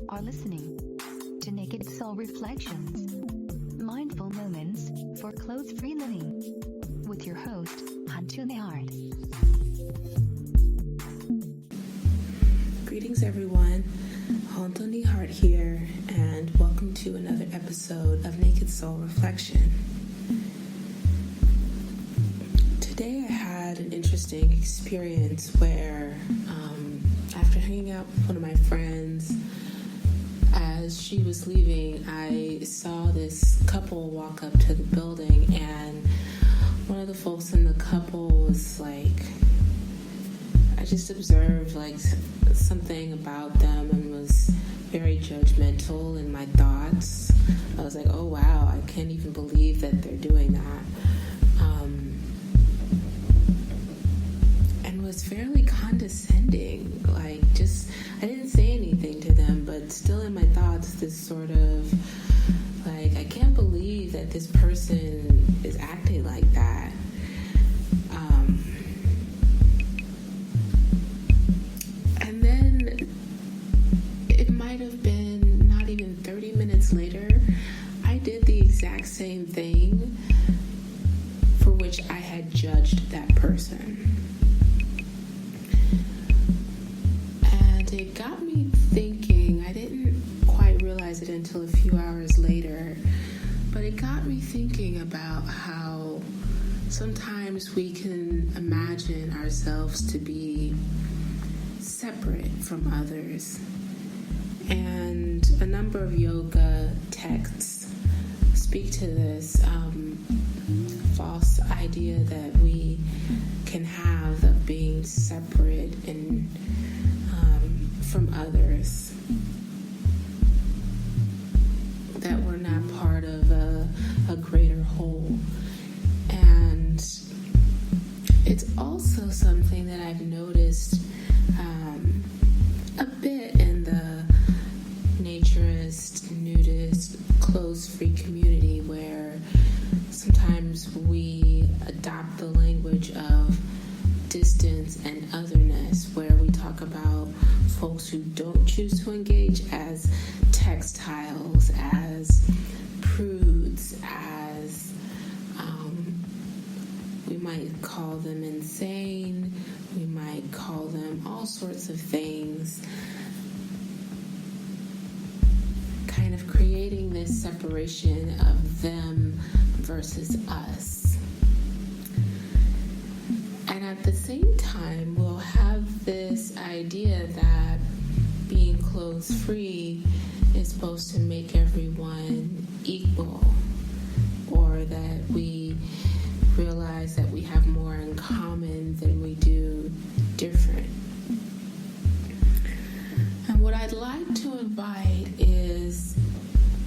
are listening to Naked Soul Reflections, Mindful Moments for Clothes-Free Living, with your host, Hantune Hart. Greetings, everyone. Hantune Hart here, and welcome to another episode of Naked Soul Reflection. Today I had an interesting experience where, after hanging out with one of my friends, as she was leaving, I saw this couple walk up to the building, and one of the folks in the couple was like, I just observed like something about them and was very judgmental in my thoughts. I was like, oh wow, I can't even believe that they're doing that. And was fairly condescending. Like, just, I didn't say anything to them, but still in my thoughts, this sort of like, I can't believe that this person is acting like that. And then it might have been not even 30 minutes later, I did the exact same thing for which I had judged that person. And it got me thinking. I didn't quite realize it until a few hours later, but it got me thinking about how sometimes we can imagine ourselves to be separate from others. And a number of yoga texts speak to this false idea that we can have of being separate and from others, that we're not part of a greater whole. And it's also something that I've noticed a bit in the naturist, nudist, clothes-free community, where sometimes we adopt the language of distance and otherness, where we talk about folks who don't choose to engage as textiles, as prudes, as we might call them insane, we might call them all sorts of things, kind of creating this separation of them versus us. And at the same time, we'll have this idea that being clothes-free is supposed to make everyone equal, or that we realize that we have more in common than we do different. And what I'd like to invite is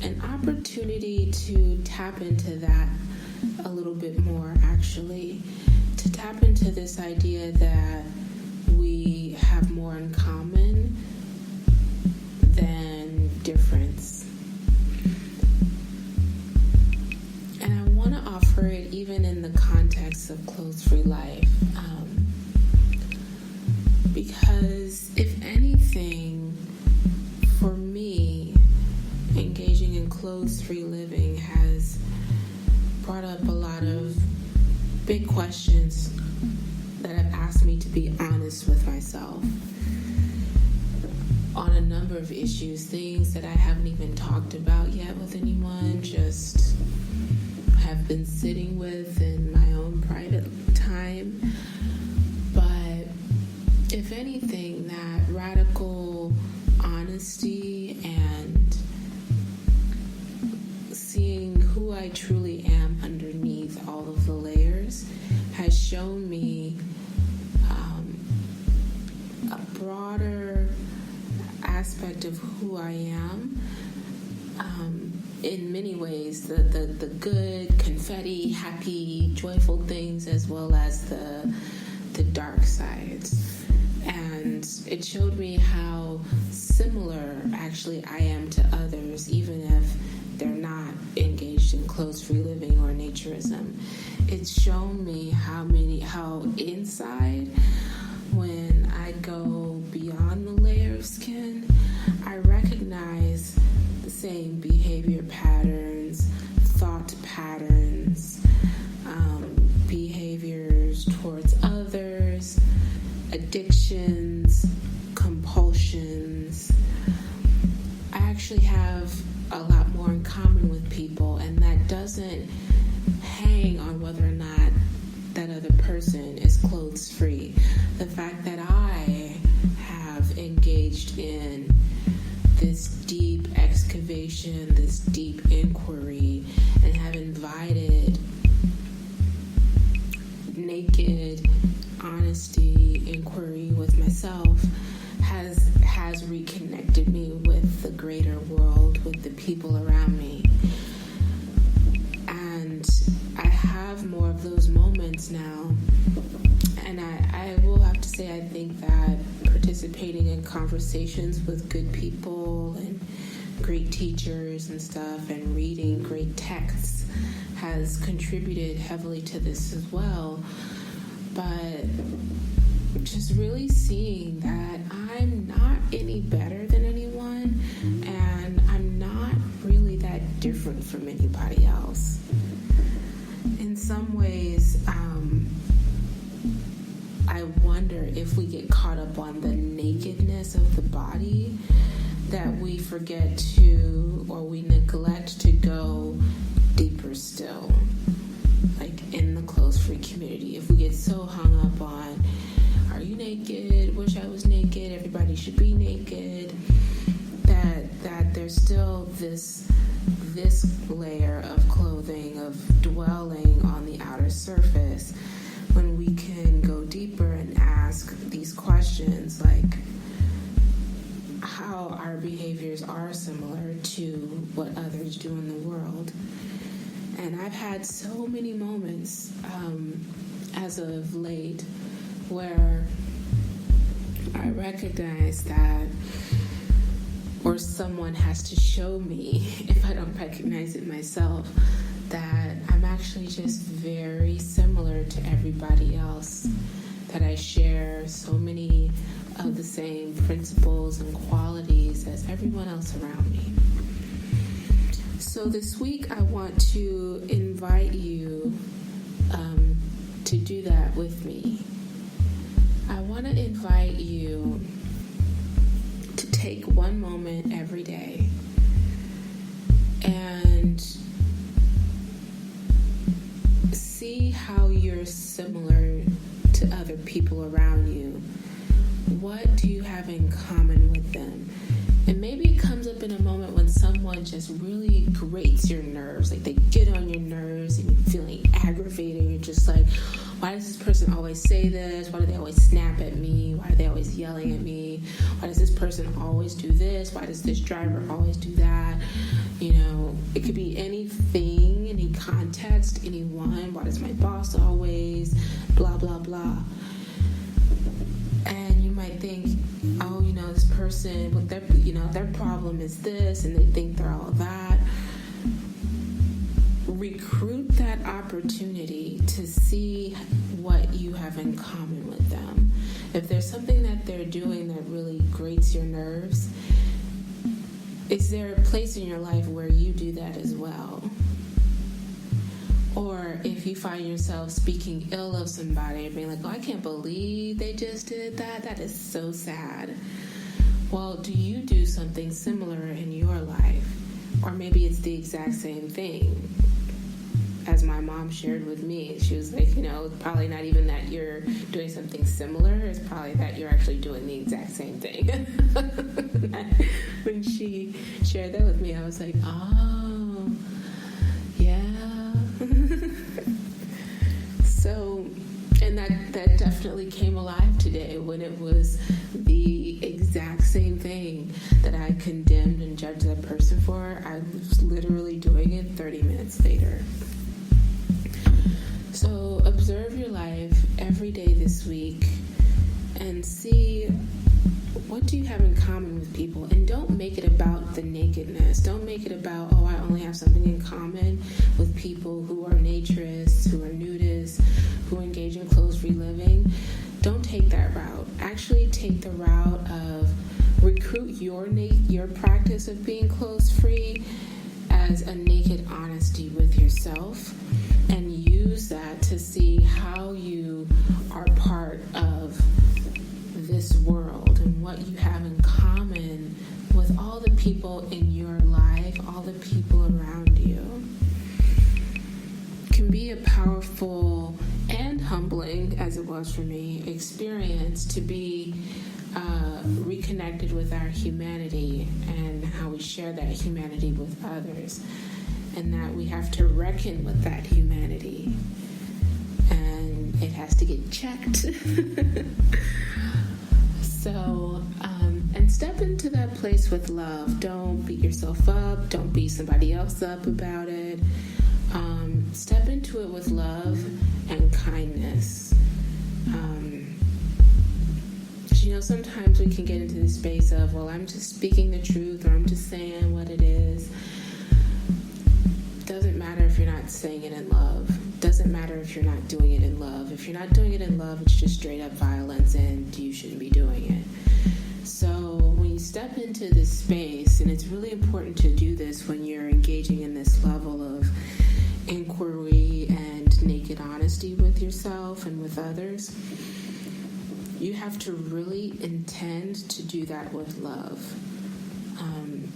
an opportunity to tap into that a little bit more, actually, to tap into this idea that we have more in common than difference. And I want to offer it even in the context of clothes-free life, because if anything, for me, engaging in clothes-free living has brought up a lot of big questions that have asked me to be honest with myself on a number of issues, things that I haven't even talked about yet with anyone, just have been sitting with in my own private time. But if anything, that radical honesty and seeing who I truly am underneath all of the layers has shown me a broader aspect of who I am. In many ways, the good, confetti, happy, joyful things, as well as the dark sides. And it showed me how similar actually I am to others, even if they're not engaged in clothes-free living or naturism. It's shown me how inside, when I go beyond the layer of skin, I recognize same behavior patterns, thought patterns, behaviors towards others, addictions, compulsions. I actually have a lot more in common with people, and that doesn't hang on whether or not that other person is clothes free. The fact that I have engaged in this deep excavation, this deep inquiry, and have invited naked honesty inquiry with myself has reconnected me with the greater world, with the people around me. And I have more of those moments now. And I will have to say, I think that participating in conversations with good people and great teachers and stuff, and reading great texts has contributed heavily to this as well. But just really seeing that I'm not any better than anyone, and I'm not really that different from anybody else. In some ways, I wonder if we get caught up on the nakedness of the body, that we forget to, or we neglect to go deeper still, like in the clothes-free community. If we get so hung up on, are you naked? Wish I was naked. Everybody should be naked. That there's still this layer of clothing, of dwelling on the outer surface, when we can go deeper and ask these questions, like how our behaviors are similar to what others do in the world. And I've had so many moments as of late where I recognize that, or someone has to show me, if I don't recognize it myself, that I'm actually just very similar to everybody else, that I share so many of the same principles and qualities as everyone else around me. So this week I want to invite you to do that with me. I want to invite you to take one moment every day and see how you're similar to other people around you. What do you have in common with them? And maybe it comes up in a moment when someone just really grates your nerves, like they get on your nerves and you're feeling aggravated. You're just like, why does this person always say this? Why do they always snap at me? Why are they always yelling at me? Why does this person always do this? Why does this driver always do that? You know, it could be anything, any context, anyone. Why does my boss always blah, blah, blah? And you might think, oh, you know, this person, with their, you know, their problem is this, and they think they're all that. Recruit that opportunity to see what you have in common with them. If there's something that they're doing that really grates your nerves, is there a place in your life where you do that as well? Or if you find yourself speaking ill of somebody and being like, oh, I can't believe they just did that. That is so sad. Well, do you do something similar in your life? Or maybe it's the exact same thing. As my mom shared with me, she was like, you know, it's probably not even that you're doing something similar. It's probably that you're actually doing the exact same thing. When she shared that with me, I was like, oh, yeah. So, and that definitely came alive today when it was the exact same thing that I condemned and judged that person for. I was literally doing it 30 minutes later. So observe your life every day this week and see, what do you have in common with people? And don't make it about the nakedness. Don't make it about, oh, I only have something in common with people who are naturists, who are nudists, who engage in clothes-free living. Don't take that route. Actually take the route of recruiting recruit your practice of being clothes-free as a naked honesty with yourself, and use that to see how you are part of this world and what you have in common with all the people in your life, all the people around you. It can be a powerful and humbling, as it was for me, experience to be reconnected with our humanity and how we share that humanity with others, and that we have to reckon with that humanity, and it has to get checked. So, and step into that place with love. Don't beat yourself up. Don't beat somebody else up about it. Step into it with love and kindness. Sometimes we can get into this space of, well, I'm just speaking the truth, or I'm just saying what it is. Doesn't matter if you're not saying it in love. Doesn't matter if you're not doing it in love. If you're not doing it in love, it's just straight up violence, and you shouldn't be doing it. So when you step into this space, and it's really important to do this when you're engaging in this level of inquiry and naked honesty with yourself and with others, you have to really intend to do that with love.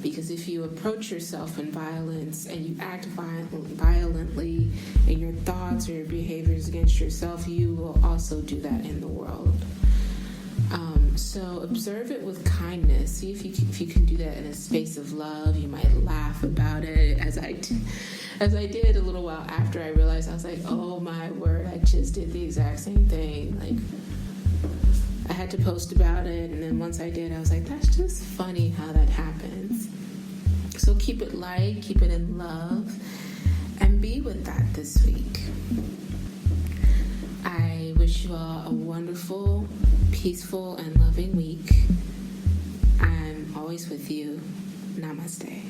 Because if you approach yourself in violence and you act violently in your thoughts or your behaviors against yourself, you will also do that in the world. So observe it with kindness. See if you can do that in a space of love. You might laugh about it, as I did a little while after I realized. I was like, oh my word, I just did the exact same thing. Like, I had to post about it, and then once I did, I was like, that's just funny how that happens. So keep it light, keep it in love, and be with that this week. I wish you all a wonderful, peaceful, and loving week. I'm always with you. Namaste.